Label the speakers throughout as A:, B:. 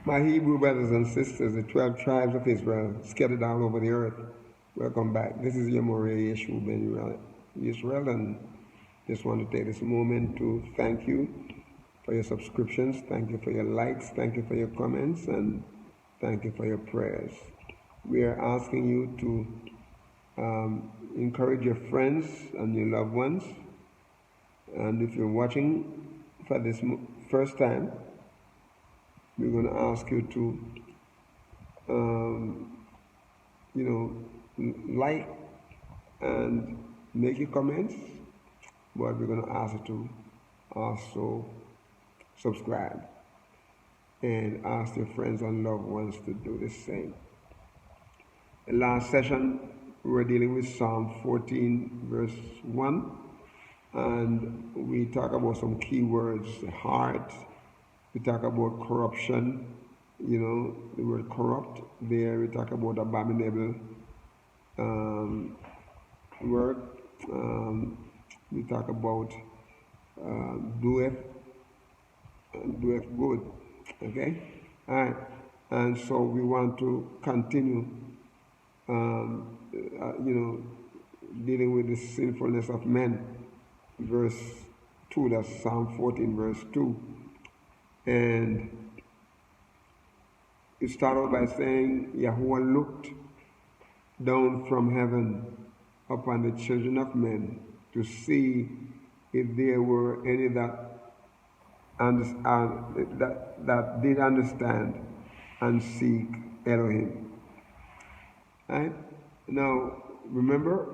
A: My Hebrew brothers and sisters, the 12 tribes of Israel, scattered all over the earth, welcome back. This is your YAHUAH Ben Israel, and just want to take this moment to thank you for your subscriptions, thank you for your likes, thank you for your comments, and thank you for your prayers. We are asking you to encourage your friends and your loved ones, and if you're watching for this first time, we're going to ask you to, like and make your comments, but we're going to ask you to also subscribe and ask your friends and loved ones to do the same. In last session, we were dealing with Psalm 14, verse 1, and we talked about some key words: heart. We talk about corruption, the word corrupt there. We talk about abominable word. We talk about doeth good. Okay? All right. And so we want to continue, dealing with the sinfulness of men. Verse 2, that's Psalm 14, verse 2. And it started by saying, YAHUAH looked down from heaven upon the children of men to see if there were any that did understand and seek Elohim. Right? Now, remember,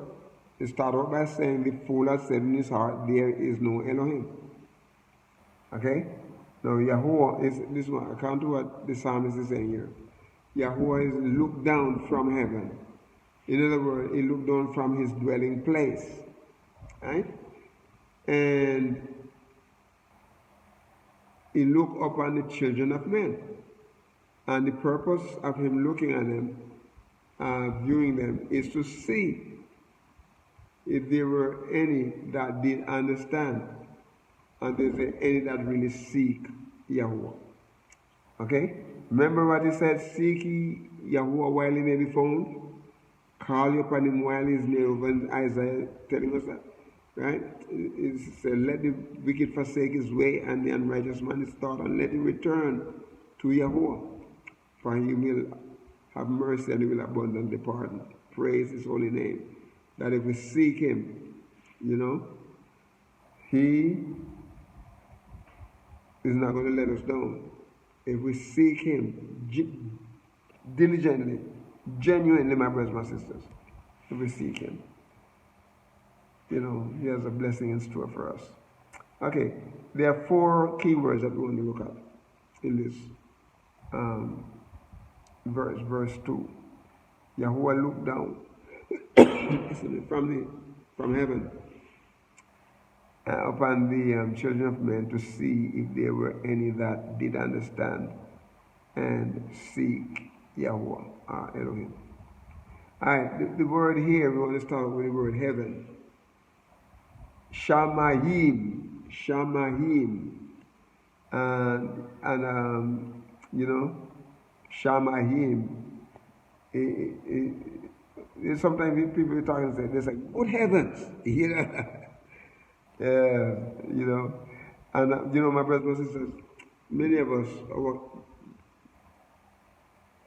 A: it started by saying the fool has said in his heart, there is no Elohim. Okay? Now, YAHUAH is this one. According to what the psalmist is saying here, YAHUAH is looked down from heaven. In other words, he looked down from his dwelling place, right? And he looked upon the children of men. And the purpose of him looking at them, viewing them, is to see if there were any that did understand, and is there any that really seek YAHUAH. Okay? Remember what he said, seek ye YAHUAH while he may be found, call you upon him while he is near. When Isaiah telling us that, right? It said, let the wicked forsake his way and the unrighteous man his thought, and let him return to YAHUAH, for he will have mercy and he will abundantly pardon. Praise his holy name. That if we seek him, he is not going to let us down. If we seek him diligently, genuinely, my brothers and sisters, if we seek him, he has a blessing in store for us. Okay, there are 4 key words that we want to look at in this verse 2. YAHUAH looked down from heaven upon the children of men to see if there were any that did understand and seek YAHUAH, Elohim. All right, the word here, we want to start with the word heaven. Shamayim, and Shamayim. Sometimes people are talking and say, they say, good heavens, and my brothers and sisters, many of us,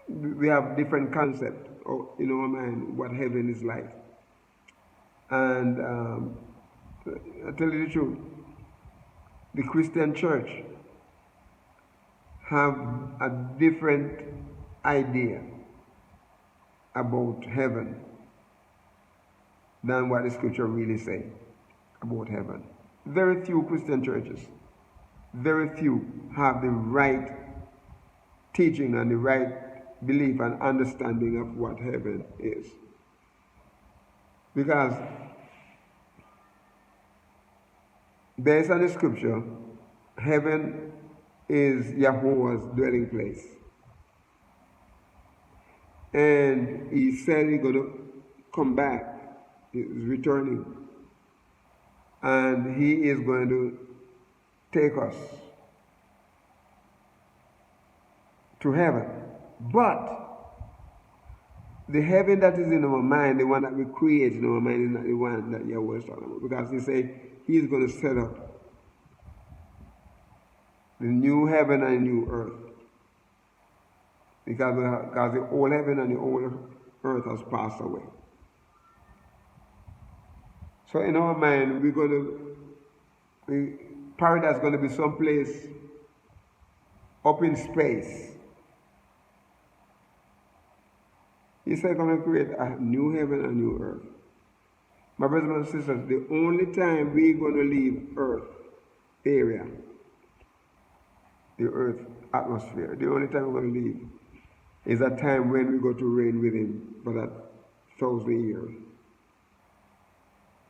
A: we have different concept in our mind what heaven is like. And I tell you the truth, the Christian church have a different idea about heaven than what the scripture really say about heaven. Very few Christian churches, very few have the right teaching and the right belief and understanding of what heaven is. Because based on the scripture, heaven is YAHUAH's dwelling place. And he said he's going to come back. He's returning. And he is going to take us to heaven. But the heaven that is in our mind, the one that we create in our mind, is not the one that Yahweh is talking about. Because he said he's going to set up the new heaven and new earth. Because the old heaven and the old earth has passed away. So in our mind, paradise is going to be someplace up in space. He said, going to create a new heaven and new earth. My brothers and sisters, the only time we're going to leave earth area, the earth atmosphere, the only time we're going to leave is that time when we go to reign with him for that 1,000 years,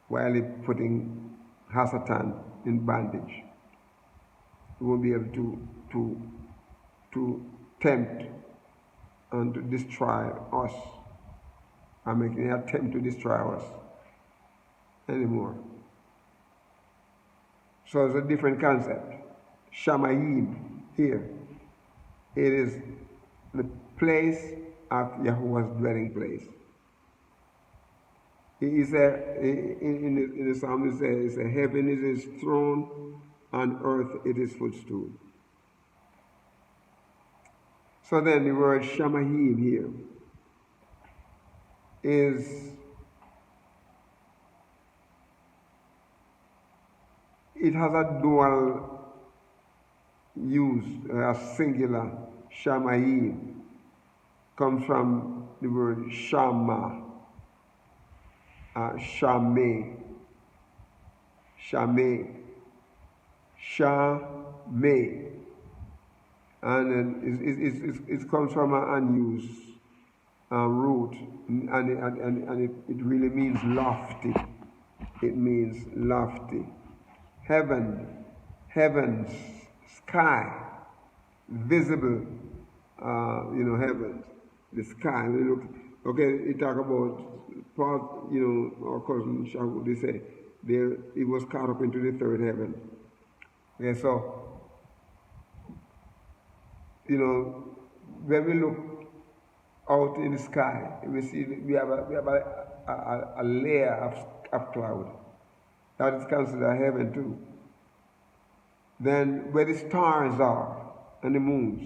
A: while he's putting Hasatan in bondage. We won't be able to tempt and to destroy us, and make an attempt to destroy us anymore. So it's a different concept. Shamayim here. It is the place of Yahuwah's dwelling place. He said in the psalm, it says, heaven is his throne and earth is his footstool. So then the word Shamayim here it has a dual use, a singular. Shamayim comes from the word Shama, Shameh, and it comes from an unused root, and it really means lofty. It means lofty. Heavens, sky, visible, heavens, the sky. Okay, he talk about Paul, our cousin Shahu, they say, he was caught up into the third heaven. Okay, so, when we look out in the sky, we see we have a layer of cloud. That is considered heaven too. Then where the stars are and the moons,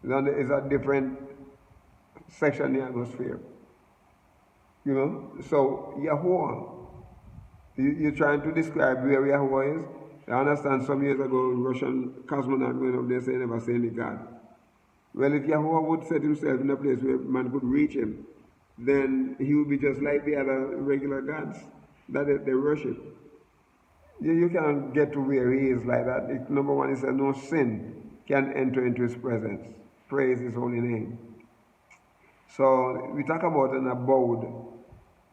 A: then there is a different section in the atmosphere. So Yahuwah, you're trying to describe where Yahuwah is. I understand some years ago, Russian cosmonaut went up there saying never seen any God. Well, if Yahuwah would set himself in a place where man could reach him, then he would be just like the other regular gods that they worship. You can't get to where he is like that. Number one, he said no sin can enter into his presence. Praise his holy name. So we talk about an abode.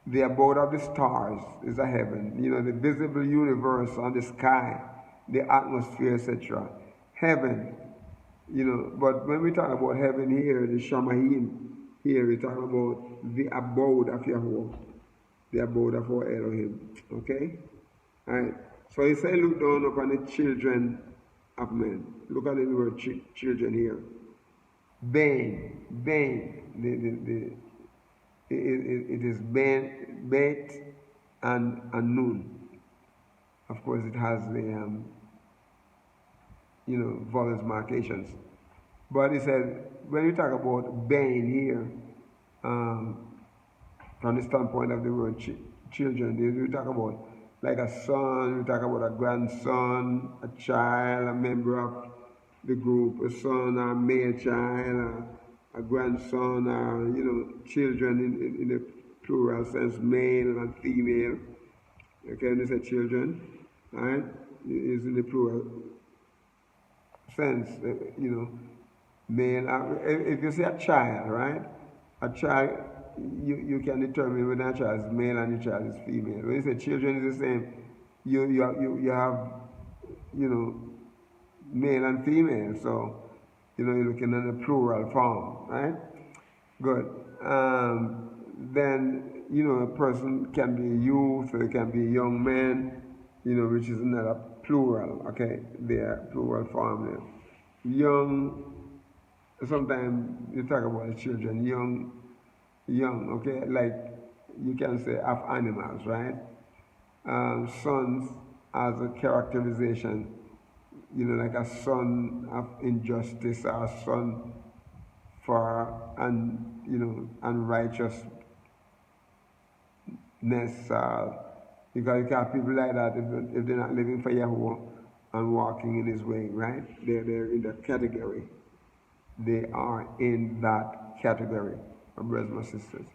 A: The abode of the stars is a heaven. The visible universe on the sky, the atmosphere, etc. Heaven. But when we talk about heaven here, the Shamayim, here we talk about the abode of Yahuwah, the abode of our Elohim. Okay? Alright. So he said, look down upon the children of men. Look at the word children here. Bain. It is Bet and Nun. Of course, it has the vowels markations. But he said, when you talk about Bain here, from the standpoint of the word children, you talk about like a son, you talk about a grandson, a child, a member of the group, a son, a male child, a grandson, children in the plural sense, male and female. Okay, when they say children, right? Is in the plural sense, male. If you say a child, right? A child, you can determine whether a child is male and a child is female. When you say children is the same, you have, male and female. So, you're looking at the plural form, right? Good. Then, a person can be a youth, or it can be a young man, which is another plural, okay? There, plural form there. Young, sometimes you talk about the children, young, okay, like you can say of animals, right? Sons as a characterization, like a son of injustice or a son for unrighteousness. Because you have people like that if they're not living for Yahuwah and walking in His way, right? They're in the category. They are in that category, my brothers and sisters.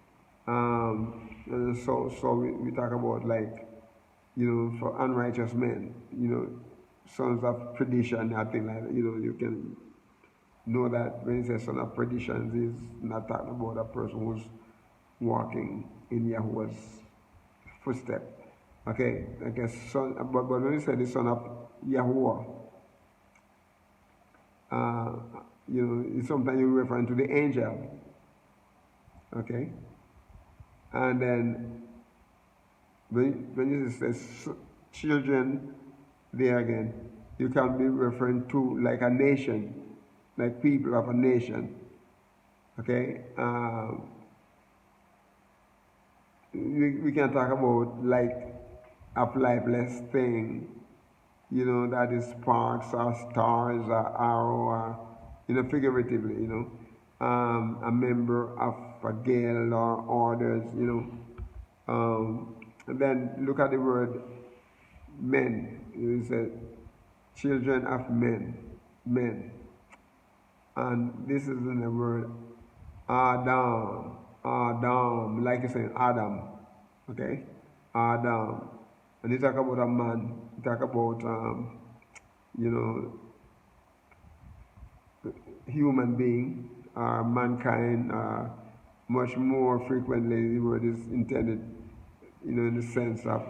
A: And so we talk about like, for unrighteous men, sons of perdition, nothing like that. You can know that when he says son of perdition, he's not talking about a person who's walking in Yahuwah's footstep. Okay, I guess son, but when he said the son of Yahuwah, uh, sometimes you're referring to the angel. Okay, and then when you say children, there again, you can be referring to like a nation, like people of a nation. Okay, we can talk about like a lifeless thing, that is sparks or stars or arrow or, figuratively, a member of a guild or orders, and then look at the word men. It says children of men. And this is in the word Adam, like you say Adam, okay? Adam. And you talk about a man, you talk about, human being, mankind, much more frequently the word is intended, in the sense of,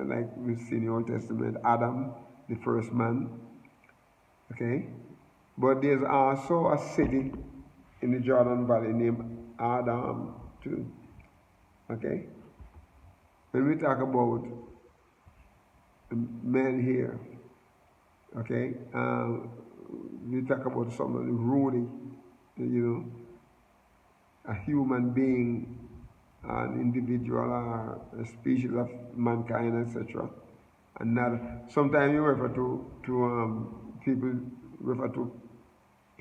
A: like we see in the Old Testament, Adam, the first man, okay? But there's also a city in the Jordan Valley named Adam too, okay? When we talk about men here, okay, we talk about somebody Rudy, a human being, an individual, a species of mankind, etc. And not, sometimes you refer to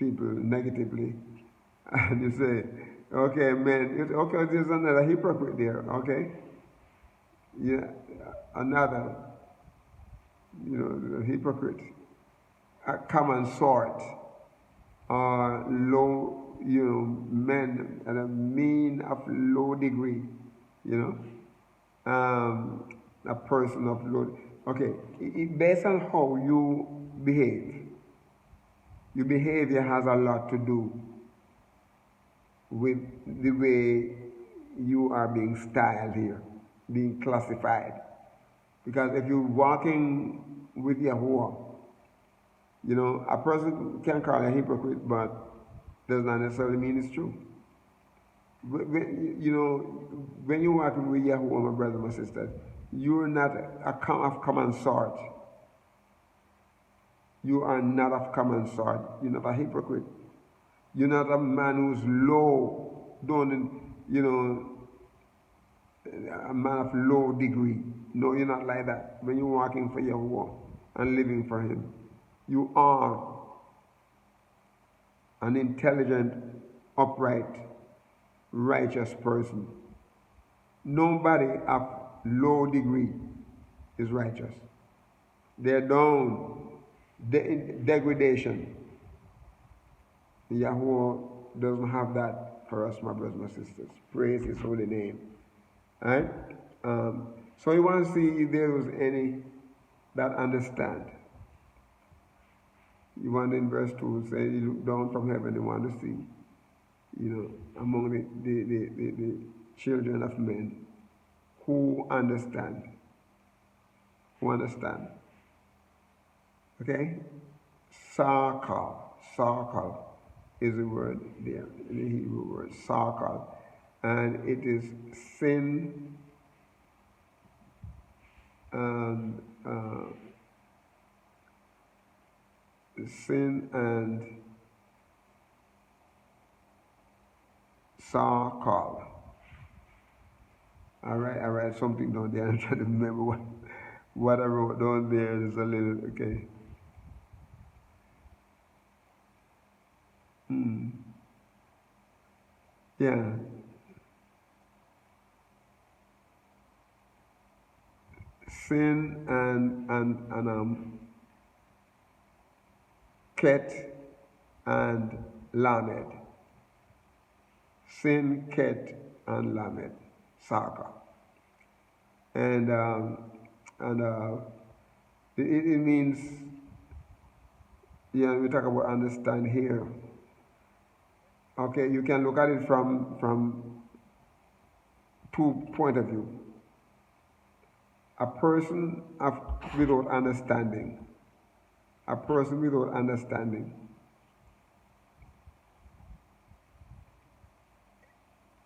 A: people negatively, and you say, okay, man, okay, there's another hypocrite there, okay? Yeah, another, hypocrite, a common sort, low, men at a mean of low degree, a person of low. Okay, based on how you behave, your behavior has a lot to do with the way you are being styled here, being classified. Because if you're walking with Yahuwah, a person can call a hypocrite, but does not necessarily mean it's true. When you're walking with Yahuwah, my brother, my sister, you're not of common sort. You are not of common sort. You're not a hypocrite. You're not a man who's low, a man of low degree. No, you're not like that. When you're walking for Yahuwah and living for Him, you are an intelligent, upright, righteous person. Nobody of low degree is righteous. They're down, degradation. Yahuwah doesn't have that for us, my brothers and sisters. Praise His holy name. Alright? So you want to see if there was any that understand. You want in verse 2 say, you look down from heaven, you want to see, among the children of men who understand. Who understand. Okay? Sarkal is the word there, the Hebrew word, sarkal. And it is sin and Sakal. All right, something down there. I'm trying to remember what I wrote down there. Is a little okay. Hmm. Yeah. Sin and Ket and Lamed. Sin, Ket, and Lamed. Saka. And and it means, yeah, we talk about understand here. Okay, you can look at it from two point of view. A person without understanding. A person without understanding.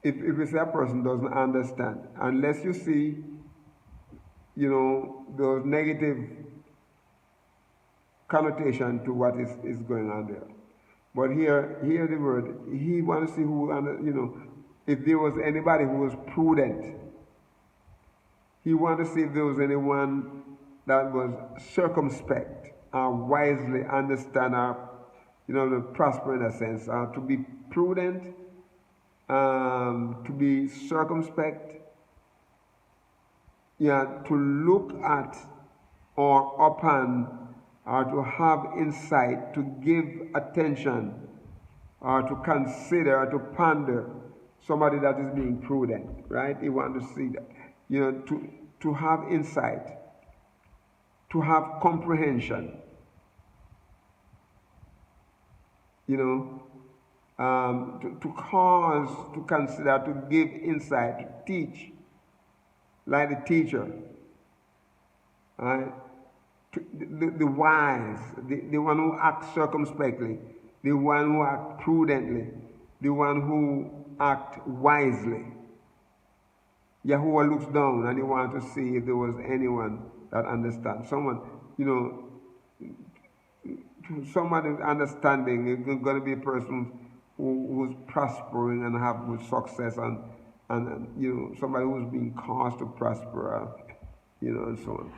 A: If we say a person doesn't understand, unless you see, those negative connotation to what is going on there. But here the word, he wants to see if there was anybody who was prudent. He wanted to see if there was anyone that was circumspect and wisely understand the prosper in a sense, to be prudent, to be circumspect, yeah, to look at or upon or to have insight, to give attention or to consider or to ponder somebody that is being prudent, right? He wants to see that, to have insight, to have comprehension, to cause, to consider, to give insight, to teach, like the teacher, right? The wise, the one who acts circumspectly, the one who acts prudently, the one who acts wisely. YAHUAH looks down and he wants to see if there was anyone that understands. Someone, somebody understanding is going to be a person who's prospering and have good success and somebody who's being caused to prosper, and so on.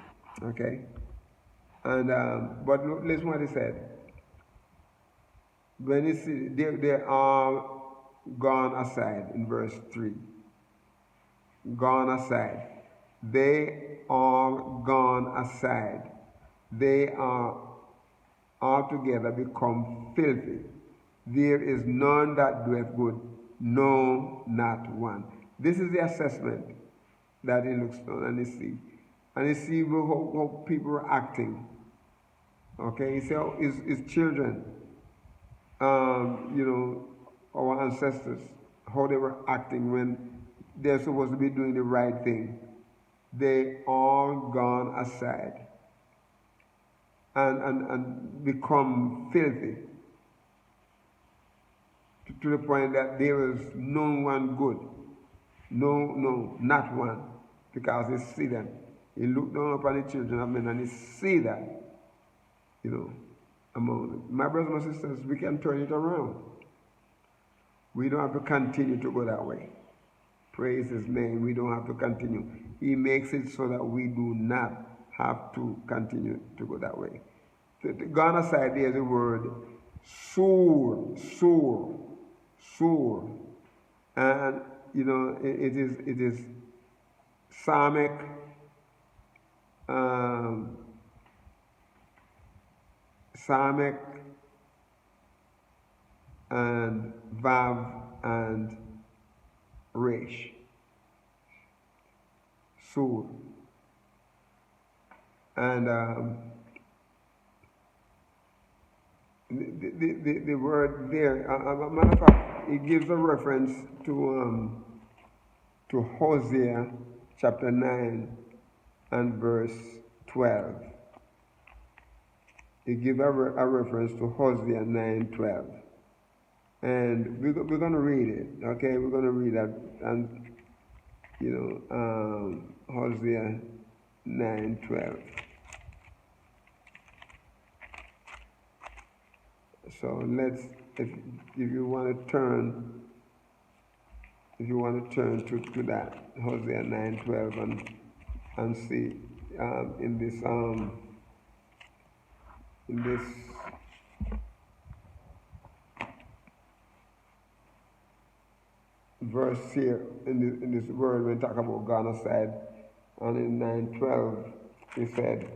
A: Okay? And but listen what he said. When he see they are gone aside in verse 3. Gone aside. They are gone aside. They are altogether become filthy. There is none that doeth good, no, not one. This is the assessment that he looks on and he see. And he see how people are acting. Okay, he said his children, our ancestors, how they were acting when they're supposed to be doing the right thing. They all gone aside and become filthy to the point that there is no one good. No, not one. Because he see them. He look down upon the children of men and he see that, among them. My brothers and sisters, we can turn it around. We don't have to continue to go that way. Praise his name. We don't have to continue. He makes it so that we do not have to continue to go that way. Gone aside, there's a word, sur. And, it is Samic, Samic, and Vav, and Resh. Sur. And the word there, matter of fact, it gives a reference to Hosea chapter 9 and verse 12. It gives a reference to Hosea 9:12. And we're going to read it, okay? We're going to read that, and, Hosea 9:12. So if you want to turn if you want to turn to that, Hosea 9:12, and see in this verse here, in this word, when we talk about Ghana side, and in 9:12, he said,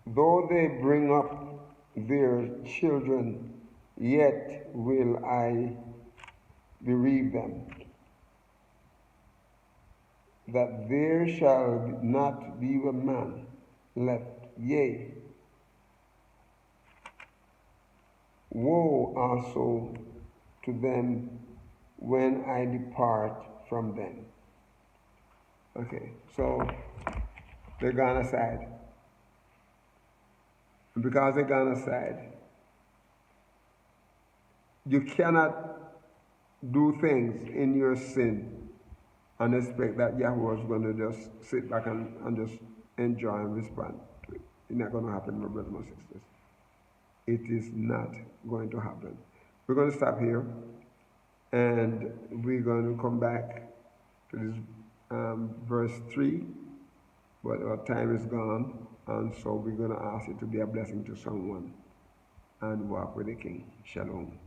A: though they bring up their children, yet will I bereave them, that there shall not be a man left. Yea, woe also to them when I depart from them. Okay, so they're gone aside. And because they're gone aside, you cannot do things in your sin and expect that Yahuwah is going to just sit back and just enjoy and respond to it. It's not going to happen, my brothers and sisters. It is not going to happen. We're going to stop here, and we're going to come back to this verse 3, but our time is gone, and so we're going to ask it to be a blessing to someone and walk with the King. Shalom.